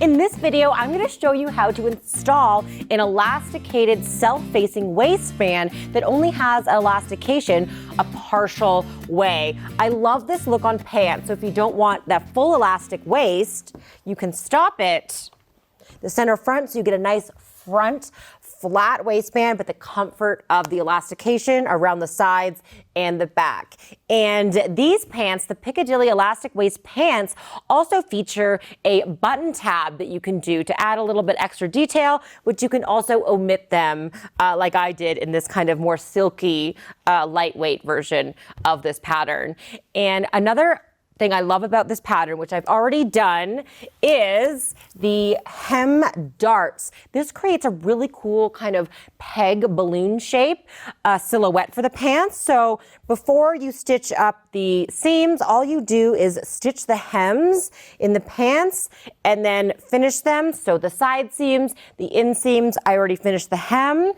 In this video, I'm going to show you how to install an elasticated self-facing waistband that only has elastication a partial way. I love this look on pants, so if you don't want that full elastic waist, you can stop it the center front so you get a nice front flat waistband, but the comfort of the elastication around the sides and the back. And these pants, the Piccadilly elastic waist pants, also feature a button tab that you can do to add a little bit extra detail, which you can also omit them like I did in this kind of more silky, lightweight version of this pattern. And another thing I love about this pattern, which I've already done, is the hem darts. This creates a really cool kind of peg balloon shape silhouette for the pants. So before you stitch up the seams, all you do is stitch the hems in the pants and then finish them. So the side seams, the inseams, I already finished the hem,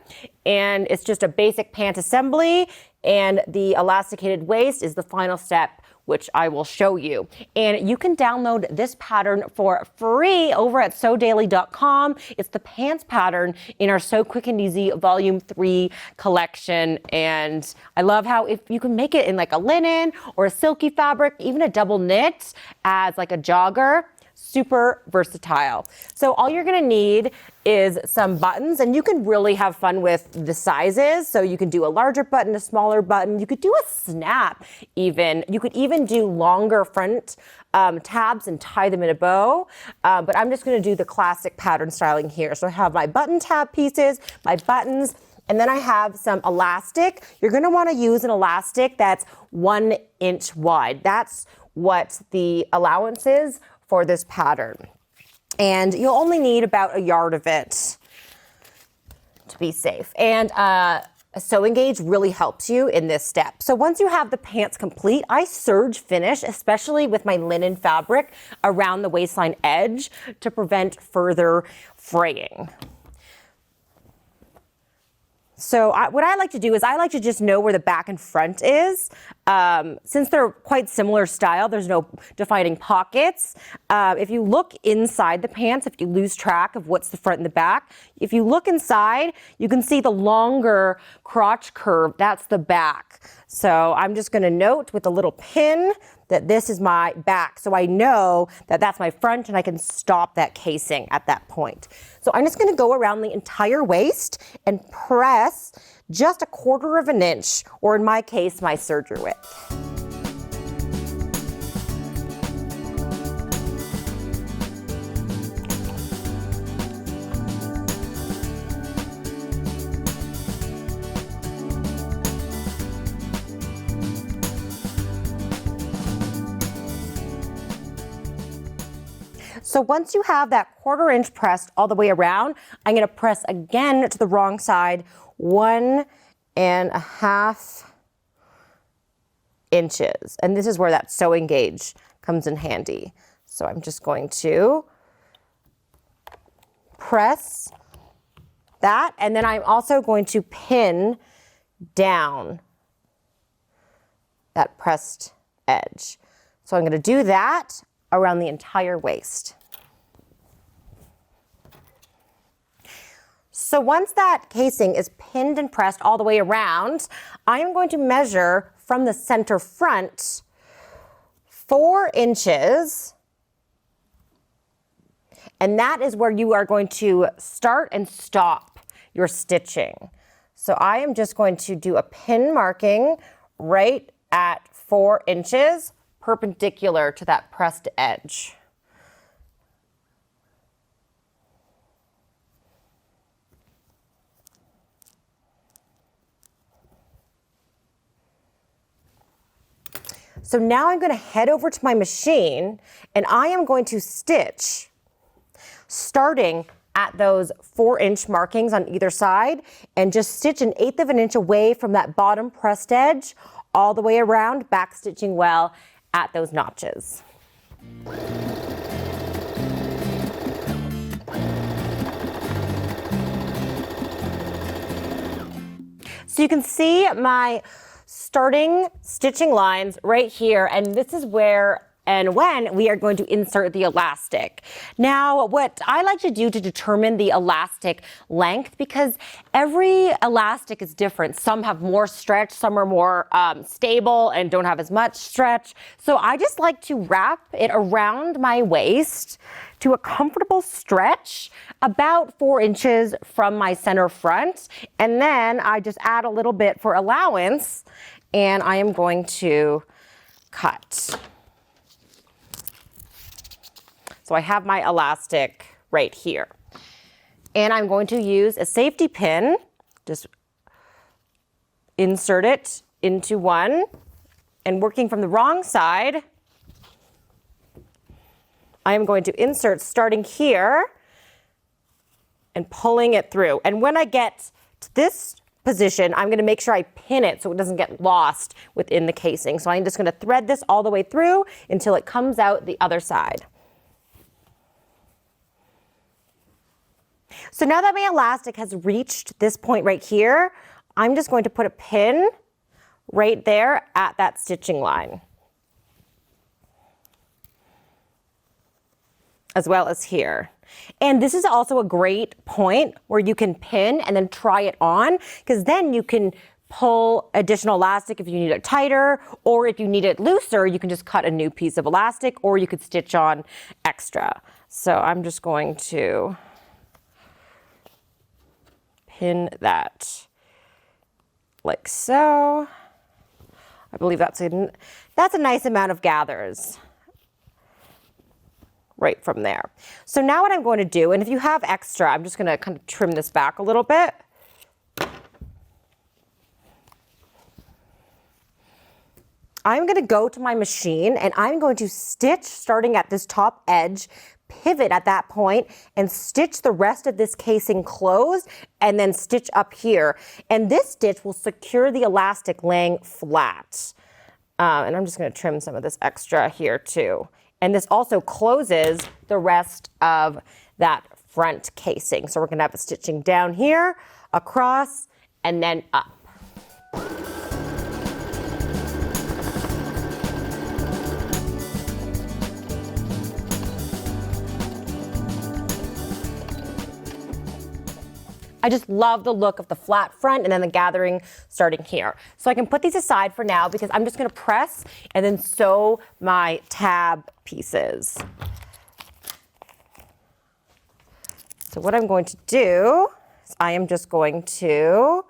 and it's just a basic pant assembly, and the elasticated waist is the final step, which I will show you. And you can download this pattern for free over at sewdaily.com. It's the pants pattern in our Sew Quick and Easy Volume 3 collection. And I love how if you can make it in like a linen or a silky fabric, even a double knit as like a jogger. Super versatile. So all you're gonna need is some buttons, and you can really have fun with the sizes. So you can do a larger button, a smaller button. You could do a snap even. You could even do longer front tabs and tie them in a bow. But I'm just gonna do the classic pattern styling here. So I have my button tab pieces, my buttons, and then I have some elastic. You're gonna wanna use an elastic that's 1 inch wide. That's what the allowance is for this pattern. And you'll only need about a yard of it to be safe. And a sewing gauge really helps you in this step. So once you have the pants complete, I serge finish, especially with my linen fabric around the waistline edge to prevent further fraying. So what I like to do is I like to just know where the back and front is. Since they're quite similar style, there's no defining pockets. If you look inside the pants, if you lose track of what's the front and the back, if you look inside, you can see the longer crotch curve. That's the back. So I'm just going to note with a little pin that this is my back. So I know that that's my front, and I can stop that casing at that point. So I'm just going to go around the entire waist and press just 1/4 of an inch, or in my case, my serger width. So once you have that 1/4 inch pressed all the way around, I'm going to press again to the wrong side 1.5 inches. And this is where that sewing gauge comes in handy. So I'm just going to press that, and then I'm also going to pin down that pressed edge. So I'm going to do that around the entire waist. So once that casing is pinned and pressed all the way around, I am going to measure from the center front 4 inches, and that is where you are going to start and stop your stitching. So I am just going to do a pin marking right at 4 inches, perpendicular to that pressed edge. So now I'm going to head over to my machine, and I am going to stitch starting at those 4 inch markings on either side, and just stitch 1/8 of an inch away from that bottom pressed edge all the way around, back stitching well at those notches. So you can see my starting stitching lines right here, and this is where and when we are going to insert the elastic. Now, what I like to do to determine the elastic length, because every elastic is different. Some have more stretch, some are more stable and don't have as much stretch. So I just like to wrap it around my waist to a comfortable stretch about 4 inches from my center front. And then I just add a little bit for allowance, and I am going to cut. So I have my elastic right here. And I'm going to use a safety pin, just insert it into one, and working from the wrong side, I am going to insert starting here and pulling it through. And when I get to this position, I'm going to make sure I pin it so it doesn't get lost within the casing. So I'm just going to thread this all the way through until it comes out the other side. So now that my elastic has reached this point right here, I'm just going to put a pin right there at that stitching line, as well as here. And this is also a great point where you can pin and then try it on, because then you can pull additional elastic if you need it tighter, or if you need it looser, you can just cut a new piece of elastic, or you could stitch on extra. So I'm just going to pin that like so. I believe that's a nice amount of gathers right from there. So now what I'm going to do, and if you have extra, I'm just going to kind of trim this back a little bit. I'm going to go to my machine and I'm going to stitch starting at this top edge, pivot at that point, and stitch the rest of this casing closed, and then stitch up here. And this stitch will secure the elastic laying flat. And I'm just going to trim some of this extra here too. And this also closes the rest of that front casing. So we're going to have a stitching down here, across, and then up. I just love the look of the flat front and then the gathering starting here. So I can put these aside for now because I'm just going to press and then sew my tab pieces. So what I'm going to do is I am just going to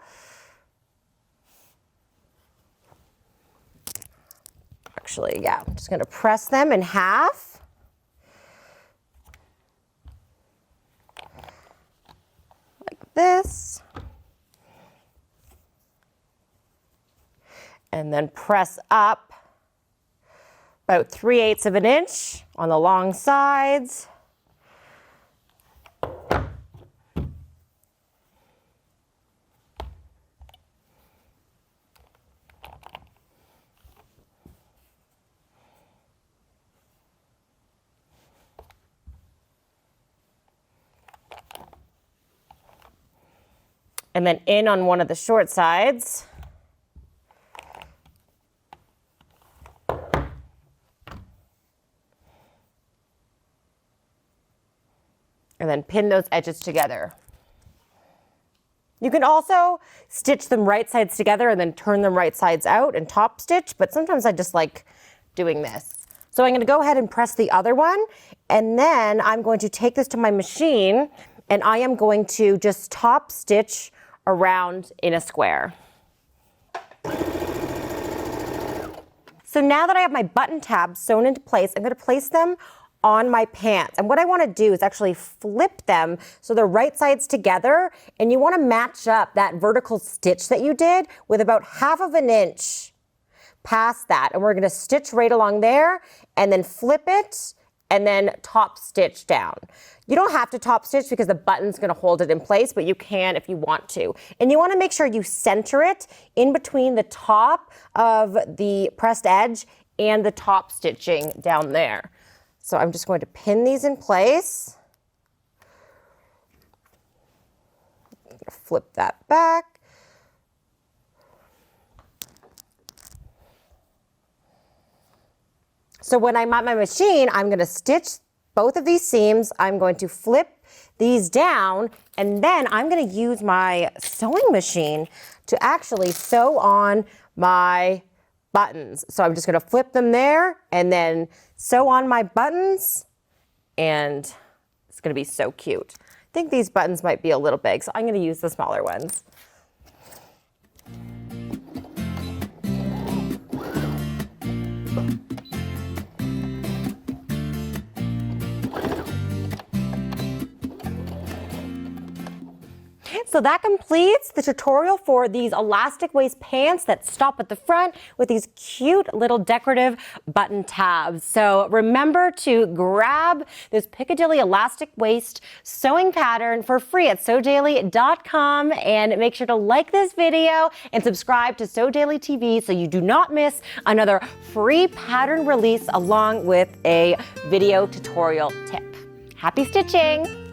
I'm just going to press them in half. This, and then press up about 3/8 of an inch on the long sides. And then in on one of the short sides. And then pin those edges together. You can also stitch them right sides together and then turn them right sides out and top stitch, but sometimes I just like doing this. So I'm going to go ahead and press the other one, and then I'm going to take this to my machine and I am going to just top stitch around in a square. So now that I have my button tabs sewn into place, I'm going to place them on my pants. And what I want to do is actually flip them so they're right sides together, and you want to match up that vertical stitch that you did with about 1/2 of an inch past that. And we're going to stitch right along there and then flip it and then top stitch down. You don't have to top stitch because the button's going to hold it in place, but you can if you want to. And you want to make sure you center it in between the top of the pressed edge and the top stitching down there. So I'm just going to pin these in place. Flip that back. So when I'm at my machine, I'm gonna stitch both of these seams. I'm going to flip these down, and then I'm gonna use my sewing machine to actually sew on my buttons. So I'm just gonna flip them there and then sew on my buttons, and it's gonna be so cute. I think these buttons might be a little big, so I'm gonna use the smaller ones. So that completes the tutorial for these elastic waist pants that stop at the front with these cute little decorative button tabs. So remember to grab this Piccadilly elastic waist sewing pattern for free at sewdaily.com, and make sure to like this video and subscribe to Sew Daily TV so you do not miss another free pattern release along with a video tutorial tip. Happy stitching!